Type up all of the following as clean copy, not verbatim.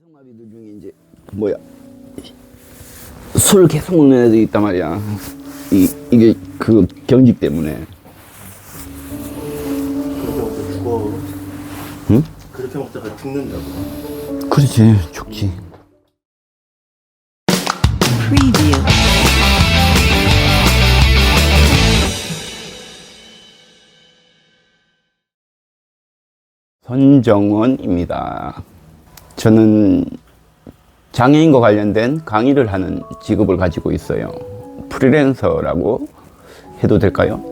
내성마비들 중에 이제 뭐야 술 계속 먹는 애들이 있단 말이야. 이게 그 경직 때문에. 그렇게 먹다 죽어. 응? 그렇게 먹다가 죽는다고. 그렇지, 죽지. Preview. 선정원입니다. 저는 장애인과 관련된 강의를 하는 직업을 가지고 있어요. 프리랜서라고 해도 될까요?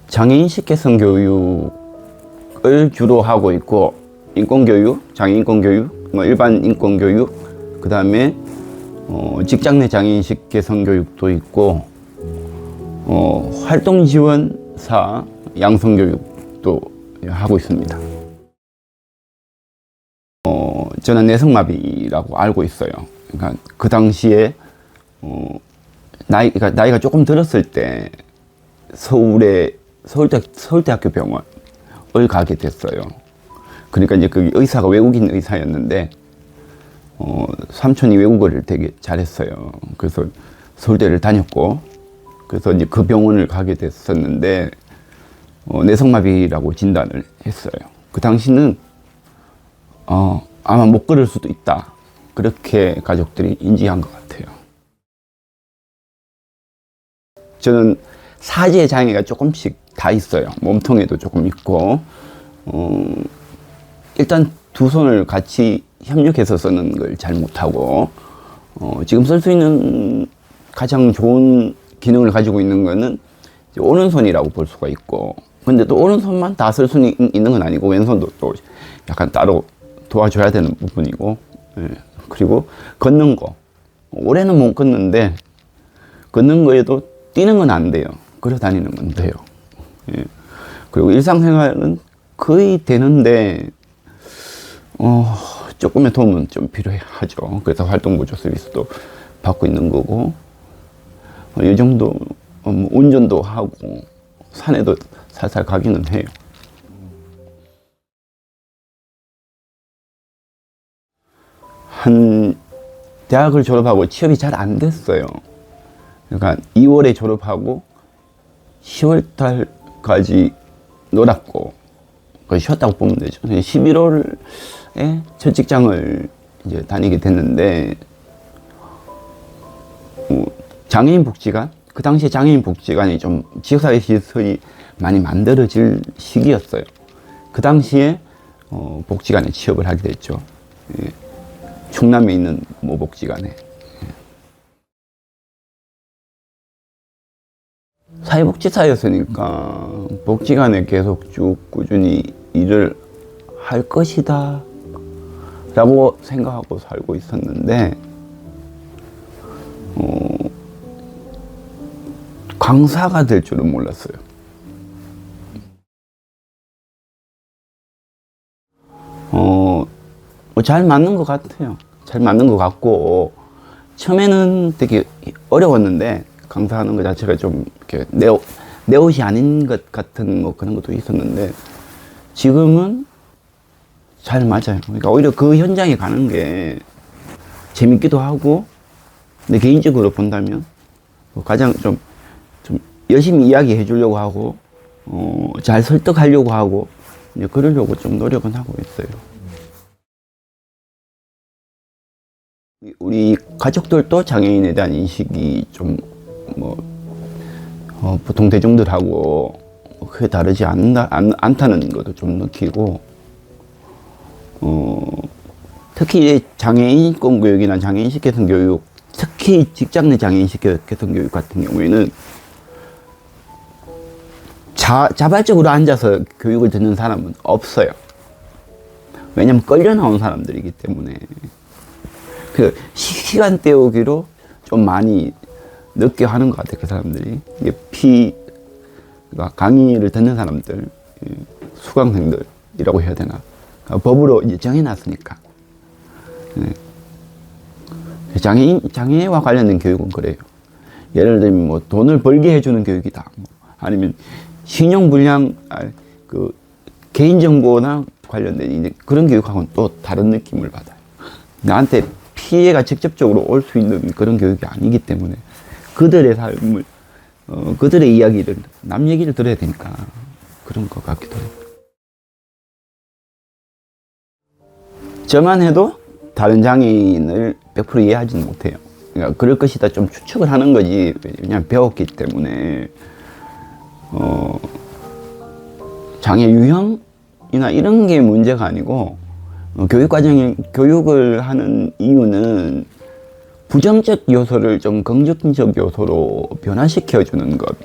장애인 식개성 교육을 주로 하고 있고, 인권교육, 장애인 인권교육, 일반 인권교육, 그 다음에 직장 내 장애인 식개성 교육도 있고, 활동지원사 양성교육도 하고 있습니다. 저는 내성마비라고 알고 있어요. 그러니까 그 당시에 나이가 조금 들었을 때 서울대학교 병원을 가게 됐어요. 그러니까 이제 그 의사가 외국인 의사였는데 삼촌이 외국어를 되게 잘했어요. 그래서 서울대를 다녔고, 그래서 이제 그 병원을 가게 됐었는데 내성마비라고 진단을 했어요. 그 당시는 아마 못 걸을 수도 있다, 그렇게 가족들이 인지한 것 같아요. 저는 사지의 장애가 조금씩 다 있어요. 몸통에도 조금 있고, 일단 두 손을 같이 협력해서 쓰는 걸 잘 못하고, 지금 쓸 수 있는 가장 좋은 기능을 가지고 있는 거는 오른손이라고 볼 수가 있고, 근데 또 오른손만 다 쓸 수 있는 건 아니고 왼손도 또 약간 따로 도와줘야 되는 부분이고, 그리고 걷는 거, 올해는 못 걷는데 걷는 거에도 뛰는 건 안 돼요. 걸어 다니는 건 돼요. 그리고 일상생활은 거의 되는데 조금의 도움은 좀 필요하죠. 그래서 활동보조 서비스도 받고 있는 거고, 이 정도 운전도 하고 산에도 살살 가기는 해요. 한 대학을 졸업하고 취업이 잘 안 됐어요. 그러니까 2월에 졸업하고 10월 달까지 놀았고, 거의 쉬었다고 보면 되죠. 11월에 첫 직장을 이제 다니게 됐는데, 장애인 복지관, 그 당시에 장애인 복지관이 좀 지역사회 시설이 많이 만들어질 시기였어요. 그 당시에 복지관에 취업을 하게 됐죠. 충남에 있는 모 복지관에. 사회복지사였으니까 복지관에 계속 쭉 꾸준히 일을 할 것이다 라고 생각하고 살고 있었는데, 강사가 될 줄은 몰랐어요. 잘 맞는 것 같아요. 잘 맞는 것 같고, 처음에는 되게 어려웠는데, 강사하는 것 자체가 좀 이렇게 내 옷이 아닌 것 같은 뭐 그런 것도 있었는데, 지금은 잘 맞아요. 그러니까 오히려 그 현장에 가는 게 재밌기도 하고, 근데 개인적으로 본다면 가장 좀 열심히 이야기해 주려고 하고, 잘 설득하려고 하고, 이제 그러려고 좀 노력은 하고 있어요. 우리 가족들도 장애인에 대한 인식이 좀 보통 대중들하고 크게 다르지 않다는 것도 좀 느끼고, 특히 장애인 인권교육이나 장애인 식개성 교육, 특히 직장 내 장애인 식개성 교육 같은 경우에는 자발적으로 앉아서 교육을 듣는 사람은 없어요. 왜냐면 끌려 나온 사람들이기 때문에. 그 시간 때우기로 좀 많이 늦게 하는 것 같아요, 그 사람들이. 이게 그러니까 강의를 듣는 사람들, 수강생들이라고 해야 되나. 그러니까 법으로 이제 정해놨으니까. 장애와 관련된 교육은 그래요. 예를 들면 뭐 돈을 벌게 해주는 교육이다. 아니면 신용불량, 개인정보나 관련된 이제 그런 교육하고는 또 다른 느낌을 받아요. 나한테 피해가 직접적으로 올 수 있는 그런 교육이 아니기 때문에 그들의 삶을, 그들의 이야기를, 남 얘기를 들어야 되니까 그런 것 같기도 해요. 저만 해도 다른 장애인을 100% 이해하지는 못해요. 그러니까 그럴 것이다 좀 추측을 하는 거지. 그냥 배웠기 때문에 장애 유형이나 이런 게 문제가 아니고 교육을 하는 이유는 부정적 요소를 좀 긍정적 요소로 변화시켜 주는 것.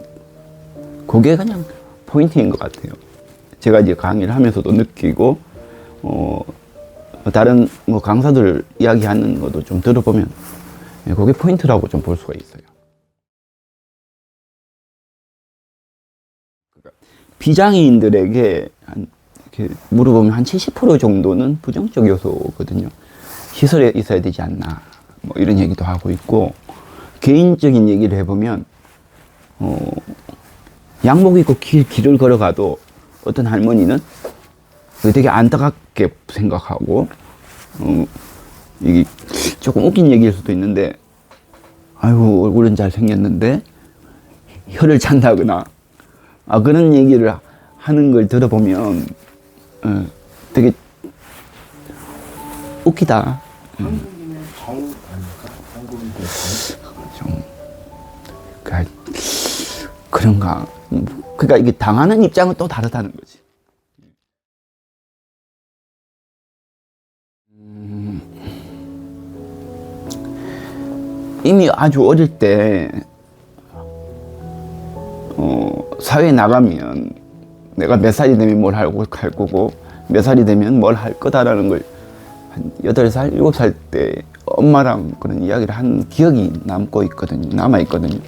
그게 그냥 포인트인 것 같아요. 제가 이제 강의를 하면서도 느끼고 다른 뭐 강사들 이야기하는 것도 좀 들어보면 그게 포인트라고 좀 볼 수가 있어요. 비장애인들에게 이렇게 물어보면 한 70% 정도는 부정적 요소거든요. 시설에 있어야 되지 않나, 뭐 이런 얘기도 하고 있고, 개인적인 얘기를 해보면 양복 입고 길을 걸어가도 어떤 할머니는 되게 안타깝게 생각하고, 이게 조금 웃긴 얘기일 수도 있는데, 아이고 얼굴은 잘생겼는데 혀를 찬다거나 그런 얘기를 하는 걸 들어보면 되게 웃기다. 한국인의 정 아닐까? 한국인의 좀 그런가. 그러니까 이게 당하는 입장은 또 다르다는 거지. 이미 아주 어릴 때 사회에 나가면 내가 몇 살이 되면 뭘 할 거고 몇 살이 되면 뭘 할 거다라는 걸 한 8살, 7살 때 엄마랑 그런 이야기를 한 기억이 남아있거든요.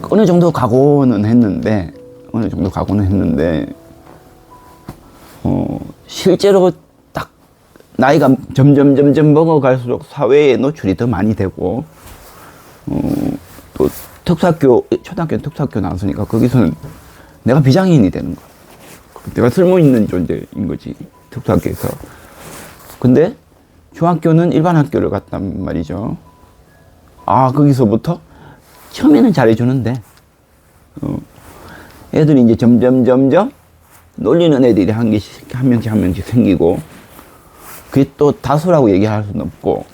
어느 정도 각오는 했는데 실제로 딱 나이가 점점 먹어갈수록 사회에 노출이 더 많이 되고 또 초등학교 특수학교 나왔으니까 거기서는 내가 비장애인이 되는 거야. 내가 쓸모있는 존재인 거지, 특수학교에서. 근데 중학교는 일반 학교를 갔단 말이죠. 거기서부터 처음에는 잘해주는데 애들이 이제 점점 놀리는 애들이 한 명씩 생기고, 그게 또 다수라고 얘기할 수는 없고,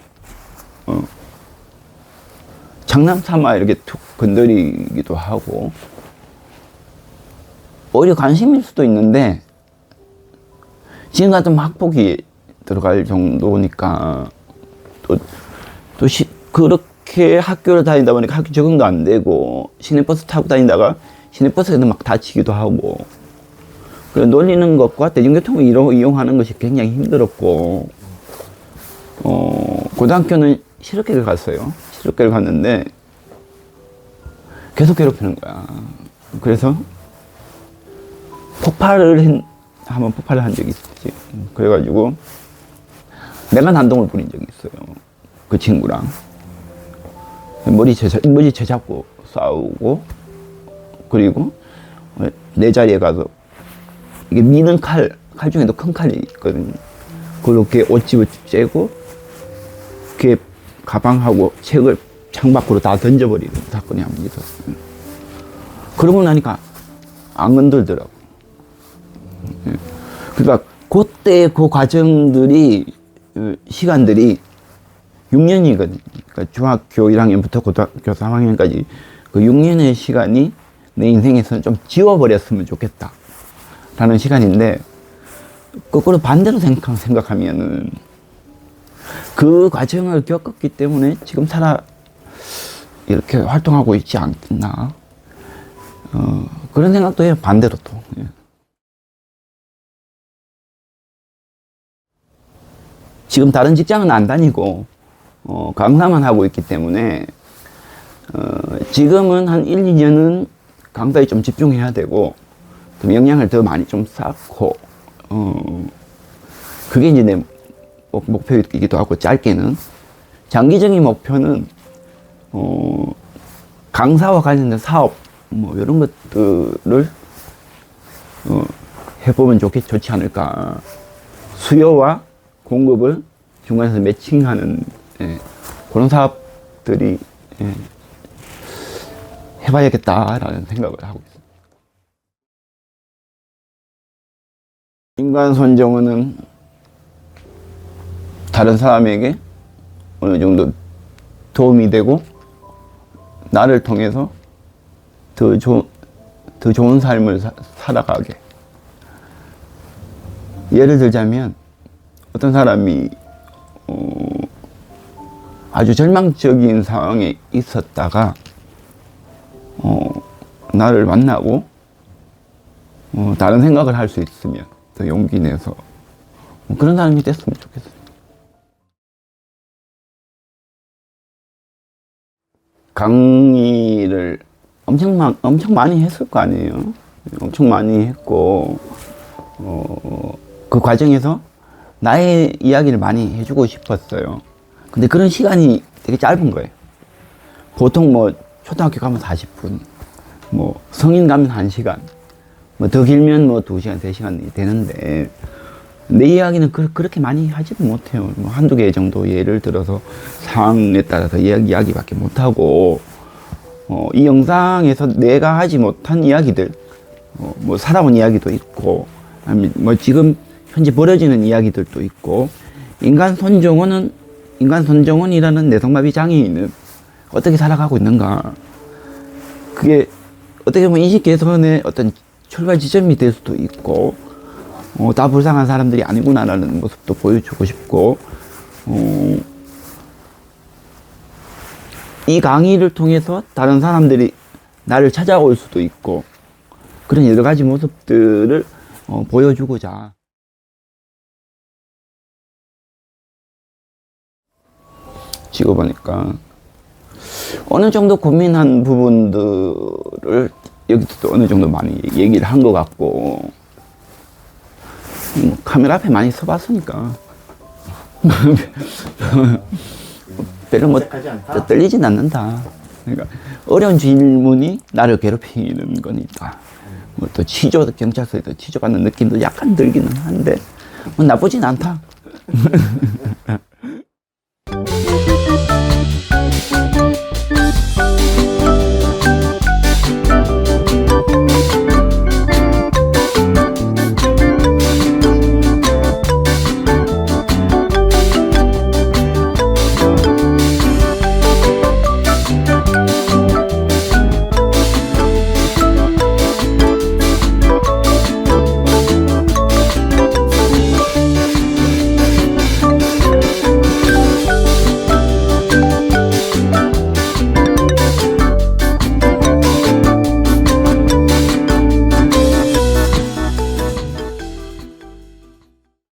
장난 삼아 이렇게 툭 건드리기도 하고, 오히려 관심일 수도 있는데, 지금 같은 학폭이 들어갈 정도니까, 그렇게 학교를 다니다 보니까 학교 적응도 안 되고, 시내버스 타고 다니다가 시내버스에도 막 다치기도 하고, 그리고 놀리는 것과 대중교통을 이용하는 것이 굉장히 힘들었고, 고등학교는 실업계를 갔어요. 실업계를 갔는데, 계속 괴롭히는 거야. 그래서, 한번 폭발을 한 적이 있었지. 그래가지고, 내가 난동을 부린 적이 있어요. 그 친구랑. 머리 채잡고 싸우고, 그리고, 내 자리에 가서, 이게 미는 칼 중에도 큰 칼이 있거든요. 그렇게 옷집을 째고, 걔 가방하고 책을 창밖으로 다 던져버리는 사건이 한 번 있었어요. 그러고 나니까 안 건들더라고. 그러니까 그때 그 과정들이, 시간들이 6년이거든요. 그러니까 중학교 1학년부터 고등학교 3학년까지 그 6년의 시간이 내 인생에서는 좀 지워버렸으면 좋겠다 라는 시간인데, 거꾸로 반대로 생각하면은 그 과정을 겪었기 때문에 지금 이렇게 활동하고 있지 않나, 그런 생각도 해요. 반대로 또. 예. 지금 다른 직장은 안 다니고 강사만 하고 있기 때문에 지금은 한 1, 2년은 강사에 좀 집중해야 되고, 좀 역량을 더 많이 좀 쌓고, 그게 이제 내 목표이기도 하고, 짧게는. 장기적인 목표는 강사와 관련된 사업, 뭐 이런 것들을 해보면 좋지 않을까. 수요와 공급을 중간에서 매칭하는 그런 사업들이 해봐야겠다라는 생각을 하고 있습니다. 인간 선정은 다른 사람에게 어느 정도 도움이 되고 나를 통해서 더 좋은 삶을 살아가게. 예를 들자면 어떤 사람이 아주 절망적인 상황에 있었다가 나를 만나고 다른 생각을 할 수 있으면 더 용기 내서 그런 사람이 됐으면 좋겠어요. 강의를 엄청 많이 했을 거 아니에요. 엄청 많이 했고 그 과정에서 나의 이야기를 많이 해주고 싶었어요. 근데 그런 시간이 되게 짧은 거예요. 보통 뭐 초등학교 가면 40분, 뭐 성인 가면 1시간, 뭐 더 길면 뭐 2시간, 3시간이 되는데 내 이야기는 그렇게 많이 하지도 못해요. 뭐 한두 개 정도 예를 들어서 상황에 따라서 이야기밖에 못하고 이 영상에서 내가 하지 못한 이야기들, 뭐 살아온 이야기도 있고, 아니면 뭐 지금 현재 벌어지는 이야기들도 있고, 인간 손정원이라는 내성마비 장애인은 어떻게 살아가고 있는가. 그게 어떻게 보면 인식 개선의 어떤 출발 지점이 될 수도 있고, 다 불쌍한 사람들이 아니구나라는 모습도 보여주고 싶고, 이 강의를 통해서 다른 사람들이 나를 찾아올 수도 있고, 그런 여러 가지 모습들을 보여주고자. 찍어보니까 어느 정도 고민한 부분들을 여기서도 어느 정도 많이 얘기를 한 것 같고, 카메라 앞에 많이 서봤으니까 별로 뭐 떨리진 않는다. 그러니까 어려운 질문이 나를 괴롭히는 거니까 뭐 또 경찰서에서 취조받는 느낌도 약간 들기는 한데 뭐 나쁘진 않다.